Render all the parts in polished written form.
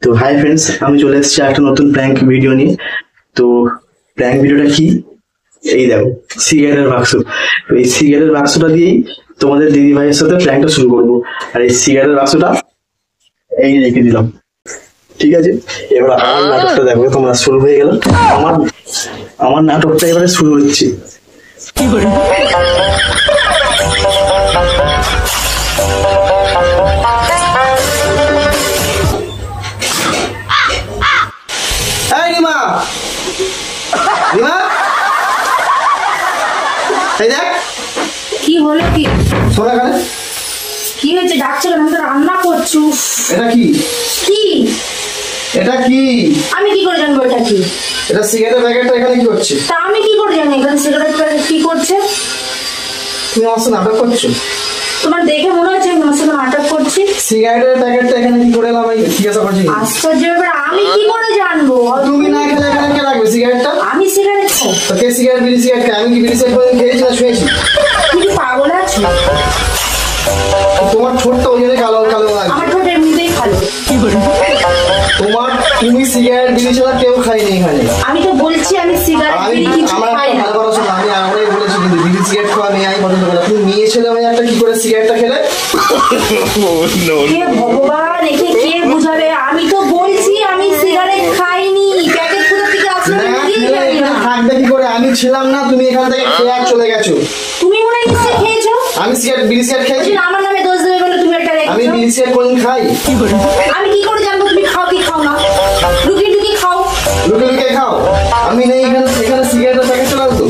তো hi friends, আমি চলে এসেছি একটা নতুন প্র্যাঙ্ক ভিডিও নিয়ে। তো প্র্যাঙ্ক ভিডিওটা কি, এই দেখো সিগারেটের বাক্স। তো এই সিগারেটের বাক্সটা দিয়েই তোমাদের দিদি ভাইয়ের সাথে প্র্যাঙ্কটা শুরু করবো। আর এই সিগারেটের বাক্সটা এই রেখে দিলাম, ঠিক আছে? এবার আমার নাটকটা দেখো, তোমরা শুরু হয়ে গেল। আমার নাটকটা এবারে শুরু হচ্ছে। কি হলো? কি কি হয়েছে? ডাকছো কেন? আমি তো রান্না করছি। এটা কি? কি এটা কি? আমি কি করে জানবো এটা কি? এটা সিগারেটের প্যাকেটটা এখানে কি করছে? তা আমি কি করে জানি এখানে সিগারেট প্যাকেট কি করছে? তুমি আমার সাথে নাটক করছো? তোমার দেখে মনে হচ্ছে আমি তোমার সাথে নাটক করছি। সিগারেটের প্যাকেটটা এখানে কি করে এলাম আমি জিজ্ঞাসা করছি। আশ্চর্য ব্যাপার, আমি কি করে জানবো? তুমি না খেলে এখানে কে রাখবে সিগারেটটা? আমি সিগারেট খাই। তো কে সিগারেট বিড়ি সিগারেট খায়? আমি কি বিড়ি সিগারেট কোনোদিন খেয়েছি না শুয়েছি? তুমি পাগল আছো? তোমার ঠোঁটটা ওই জন্য কালো কালো লাগে। আমার ঠোঁট এমনিতেই কালো। তুমি সিগারেট বিড়ি ছাড়া কেউ খায়নি এখানে। আমি তো বলছি আমি সিগারেট বিড়ি কিছু খাই না। আমি আমরাই বলেছি কিন্তু বিড়ি সিগারেট খাওয়া মেয়ে আমি পছন্দ করি। তুমি মেয়ে ছেলে আমি একটা কি করে সিগারেটটা খেলে? কে ভগবান, একে কে বুঝাবে? আমি তো বলছি আমি সিগারেট খাইনি। প্যাকেট কোথা থেকে আসলো নিজেই জানি না। থাকবে কি করে? আমি ছিলাম না, তুমি এখান থেকে খেয়ে চলে গেছো। তুমি মনে হয় নিশ্চয়ই খেয়েছো। আমি সিগারেট বিড়ি সিগারেট খেয়েছি? আমার নামে দোষ দেবে বলে তুমি একটা রেখেছো। আমি বিড়ি সিগারেট কোনদিন খাই? আমি কি করে জানবো তুমি খাও কি খাও না? লুকিয়ে লুকিয়ে খাও। লুকিয়ে লুকিয়ে খাও? আমি নেই এখানে, এখানে সিগারেটের প্যাকেট চলে আসতো।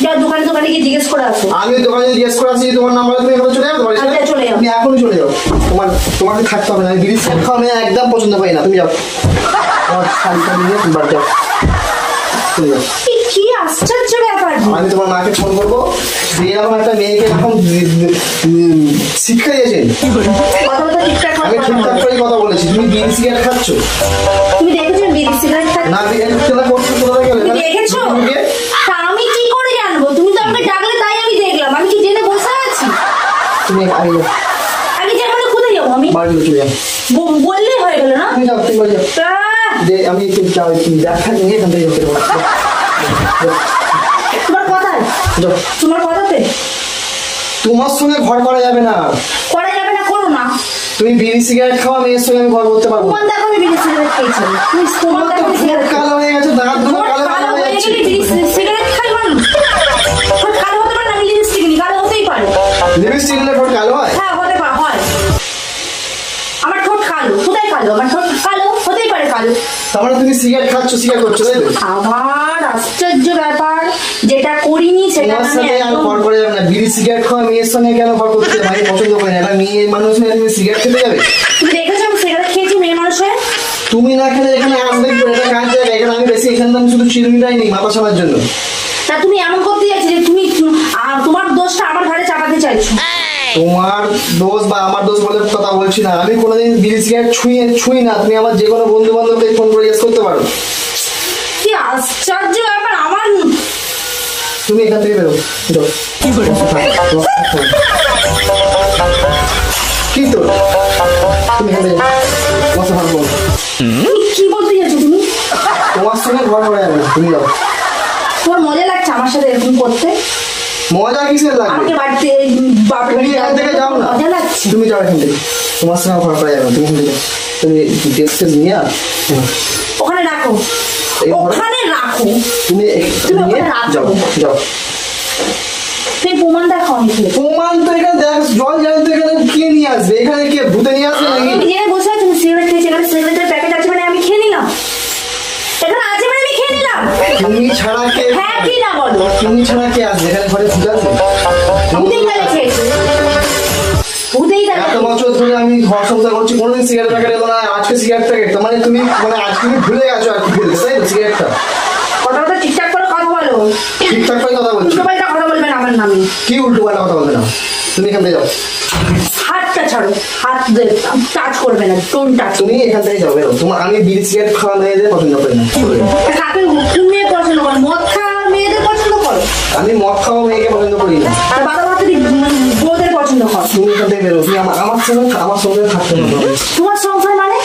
যা দোকানে দোকানে গিয়ে জিজ্ঞেস করে আসো। আমি দোকানে জিজ্ঞেস করে আসি তোমার নাম্বার, তুমি এখানে চলে যাও। তোমার চলে যাও, তুমি এখনই চলে যাও। তোমাকে থাকতে হবে না। আমি বিড়ি সিগারেট খাওয়া মেয়ে একদম পছন্দ পাই না। তুমি যাও, আমার শাড়িটা নিয়ে তুমি বাড়ি যাও, চলে যাও। কি আশ্চর্য ব্যাপার! আমি তোমার মাকে ফোন করবো, এরকম একটা মেয়েকে এখন শিক্ষা দিয়েছেন। আমি ঠিকঠাক করে কথা বলেছি। তুমি বিড়ি সিগারেট খাচ্ছ? তুমি দেখেছো বিড়ি সিগারেট খাচ্ছ? না সিগারেট করছো কোথায় গেলে? তুমি দেখেছো? তা আমি কি করে জানবো? তুমি তো আমাকে ডাকলে তাই আমি দেখলাম। আমি কি জেনে বসে আছি? তুমি আগে যাও। আগে যাবো না? কোথায় যাবো আমি? বাড়ি চলে যাও। বললেই হয়ে গেল না? তুমি যাও, তুমি বাড়ি যাও। যে আমি একটু যাও, ব্যাখ্যা নিয়ে এখান থেকে যেতে পারবো। তোমার কথায়? তোমার কথাতে তোমার সঙ্গে ঘর করা যাবে না। করা যাবে না? করো না। তুমি বিড়ি সিগারেট খাওয়া মেয়ের সঙ্গে আমি ঘর করতে পারবো। তোমার দেখো আমি বিড়ি সিগারেট খেয়েছি। তোমার দেখো সিগারেট কালো হয়ে গেছে, দাঁত দুটো কালো হয়ে গেছে। বিড়ি সিগারেট খাই মানুষ ঠোঁট কালো হতে পারে না? আমি লিপস্টিক নি, কালো হতেই পারে। লিপস্টিক নিলে ঠোঁট কালো হয়? হ্যাঁ হতে পারে, হয়। আমার ঠোঁট কালো, কোথায় কালো? আমার ঠোঁট কালো হতেই পারে, কালো। তারপরে তুমি সিগারেট খাচ্ছ, সিগারেট করছো, তাই তো? আমার আশ্চর্য ব্যাপার, যেটা করিনি সেটা তোমার সাথে আর ঘর করা যাবে না। বিড়ি সিগারেট খাওয়া মেয়ের সঙ্গে কেন ঘর করতে? আমি পছন্দ করি না। একটা মেয়ে মানুষ হয়ে তুমি সিগারেট খেতে যাবে? তুমি দেখেছো আমি সিগারেট খেয়েছি মেয়ে মানুষের? তুমি না খেলে এখানে আসবে কি করে? এটা কাজ যাবে। এখানে আমি বেশি, এখানে আমি শুধু চিরুনিটাই নেই মাথা সামার জন্য। তা তুমি এমন করতে যাচ্ছি যে তুমি তোমার দোষটা আমার ঘরে চাপাতে চাইছো। তোমার দোষ বা আমার দোষ বলে কথা বলছি না। আমি কোনোদিন বিড়ি সিগারেট ছুঁই না। তুমি আমার যে কোনো বন্ধু বান্ধবকে ফোন করে জিজ্ঞেস করতে পারো। কি আশ্চর্য ব্যাপার! আমার তুমি এখান থেকে বেরো, যাও। কি তো তুমি এখানে বসে থাকবো। কি বলতে যাচ্ছো তুমি? তোমার সঙ্গে ঘর করা যাবে না, তুমি যাও। তোমার মজা লাগছে আমার সাথে এরকম করতে? মজা কিসের লাগবে? আমাকে বাড়িতে বাপের তুমি এখান থেকে যাও না। মজা লাগছে? তুমি যাও এখান থেকে, তোমার সঙ্গে ঘর করা যাবে না। তুমি এখান থেকে তুমি ডেস্ক নিয়ে ওখানে রাখো, ওখানে রাখো। তুমি ওখানে রাখো। যাও, যাও। তুমি প্রমাণ দেখাও। প্রমাণ তো এখানে দেখ, জল জানতো এখানে কে নিয়ে আসবে? এখানে কে ভূতে নিয়ে আসবে নাকি? তুমি জেনে বসে আছো তুমি সিগারেট খেয়েছি, এখানে সিগারেটের প্যাকেট আছে মানে আমি খেয়ে নিলাম। এখানে আছে মানে আমি খেয়ে নিলাম। তুমি ছাড়া কে? হ্যাঁ কি না বলো? তুমি ছাড়া কে আসবে এখানে? ঘরে ভূত আছে? ভূতেই তাহলে খেয়েছি, ভূতেই তাহলে। এত বছর ধরে আমি ঘর সংসার করছি, কোনোদিন সিগারেট প্যাকেট এলো না, আজকে সিগারেট প্যাকেট। মানে তুমি আজকে তুমি ভুলে গেছো আর কি ফেলতে, তাই তো? সিগারেটটা কথাটা ঠিকঠাক করে কথা বলো। ঠিকঠাক করে কথা বলছি। উল্টো পাল্টা কথা বলবে না আমার নামে। কি উল্টো পাল্টা কথা বলবে না? তুমি এখান থেকে যাও। হাতটা ছাড়ো, হাত টাচ করবে না, টোন টাচ। তুমি এখান থেকে যাও, বেরো। আমি বিড়ি সিগারেট খাওয়া মেয়েদের পছন্দ করি না। কাকে কোন মেয়ে পছন্দ করো? মদ খাওয়া মেয়েদের পছন্দ করো? আমি মদ খাওয়া মেয়েকে পছন্দ করি না। আর বাবা ভাতের বউদের পছন্দ করো? তুমি এখান থেকে বেরো। তুমি আমার সঙ্গে থাকতে হবে। তোমার সংসার মানে?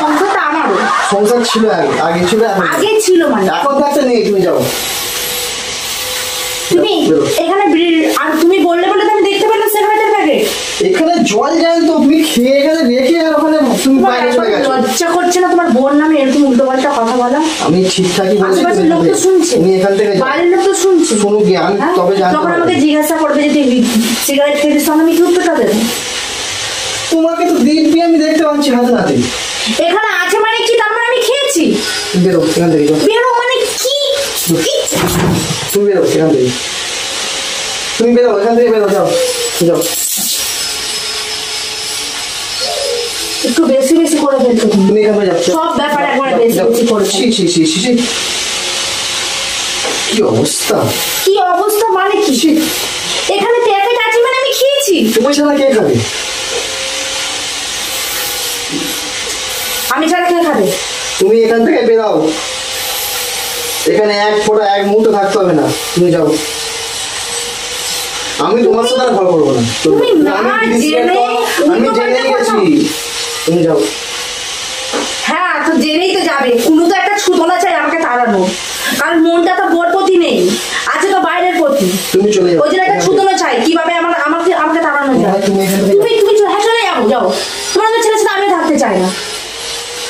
সংসারটা আমারও। সংসার ছিল আগে ছিল আগে ছিল মানে এখন থাকতে নেই। তুমি যাও তুমি এখানে আর তুমি বললে বলে তো আমি দেখতে পেলাম সিগারেটের প্যাকেট। এখানে জল যায় তো তুমি খেয়ে এখানে রেখে আর ওখানে তুমি বাইরে চলে গেছো। লজ্জা করছে না তোমার বোন নামে এরকম উল্টো পাল্টা কথা বলা? আমি ঠিকঠাকই বলছি। আশেপাশের লোক তো শুনছে, তুমি এখান থেকে বাইরের লোক তো শুনছে। শুনুক আমি তবে জানতে তখন আমাকে জিজ্ঞাসা করবে যে তুই সিগারেট খেয়েছিস, তখন আমি কি উত্তরটা দেবো? তোমাকে তো দিব্যি আমি দেখতে পাচ্ছি হাতে নাতে। এখানে আছে মানে কি, তার মানে আমি খেয়েছি। বেরো এখান থেকে, বেরো মানে কি? তুমি বেরো এখান থেকে, তুমি বেরো এখান থেকে, বেরো যাও যাও। একটু বেশি বেশি করে ফেলছো তুমি এখান থেকে যাচ্ছ, সব ব্যাপার একবার বেশি বেশি করছো। কি অবস্থা, কি অবস্থা মানে কি? এখানে প্যাকেট আছে মানে আমি খেয়েছি। তুমি ছাড়া কে খাবে? আমি ছাড়া কে খাবে? তুমি এখান থেকে বেরাও, এখানে এক ফোঁটা এক মুহূর্ত থাকতে হবে না। তুমি যাও, আমি তোমার সাথে আর গল্প করবো না। আমি জেনে গেছি, তুমি যাও। হ্যাঁ তো জেনেই তো যাবে। কুলু তো একটা ছুতলা চাই আমাকে তাড়ানো, কারণ মনটা তো বোর প্রতি নেই, আছে তো বাইরের প্রতি। তুমি চলে যাও, ওই জন্য একটা ছুতলা চাই, কিভাবে আমাকে তাড়ানো যায়। তুমি হ্যাঁ চলে যাবো, যাও। তোমার তো ছেলের সাথে আমিও থাকতে চাই না।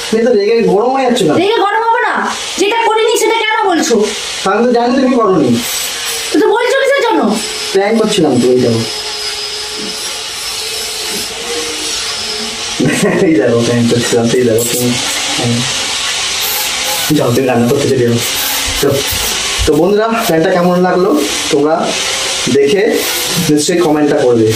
তুমি তো রেগে গরম হয়ে যাচ্ছ না? রেগে গরম হবে না, যেটা করিনি সেটা কেন বলছো? আমি তো জানি তুমি করোনি, তো বলছো কিসের জন্য? প্ল্যান করছিলাম তো। ওই যাবো, এই যাবো প্ল্যান করছিলাম, এই যাবো। তুমি যাও, তুমি রান্না করতে চলে যাবো। তো বন্ধুরা, প্ল্যানটা কেমন লাগলো তোমরা দেখে নিশ্চয়ই কমেন্টটা করবে।